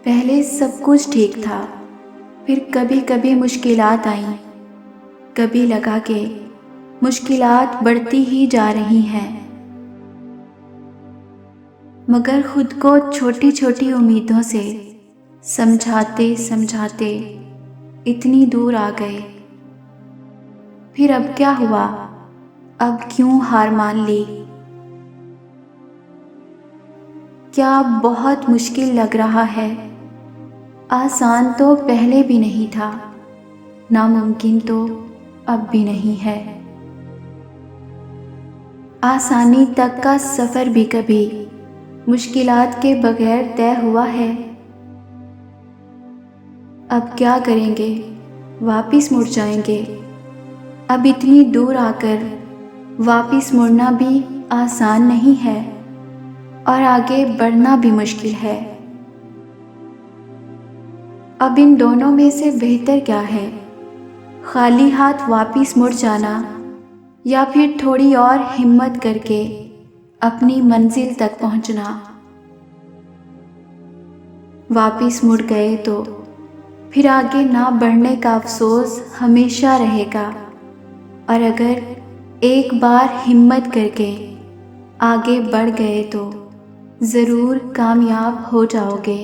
पहले सब कुछ ठीक था, फिर कभी कभी मुश्किलात आईं। कभी लगा कि मुश्किलात बढ़ती ही जा रही हैं, मगर खुद को छोटी छोटी उम्मीदों से समझाते समझाते इतनी दूर आ गए। फिर अब क्या हुआ? अब क्यों हार मान ली? क्या बहुत मुश्किल लग रहा है? आसान तो पहले भी नहीं था, नामुमकिन तो अब भी नहीं है। आसानी तक का सफ़र भी कभी मुश्किलात के बगैर तय हुआ है। अब क्या करेंगे? वापिस मुड़ जाएंगे। अब इतनी दूर आकर वापिस मुड़ना भी आसान नहीं है और आगे बढ़ना भी मुश्किल है। अब इन दोनों में से बेहतर क्या है? खाली हाथ वापिस मुड़ जाना या फिर थोड़ी और हिम्मत करके अपनी मंजिल तक पहुंचना। वापिस मुड़ गए तो फिर आगे ना बढ़ने का अफसोस हमेशा रहेगा, और अगर एक बार हिम्मत करके आगे बढ़ गए तो ज़रूर कामयाब हो जाओगे।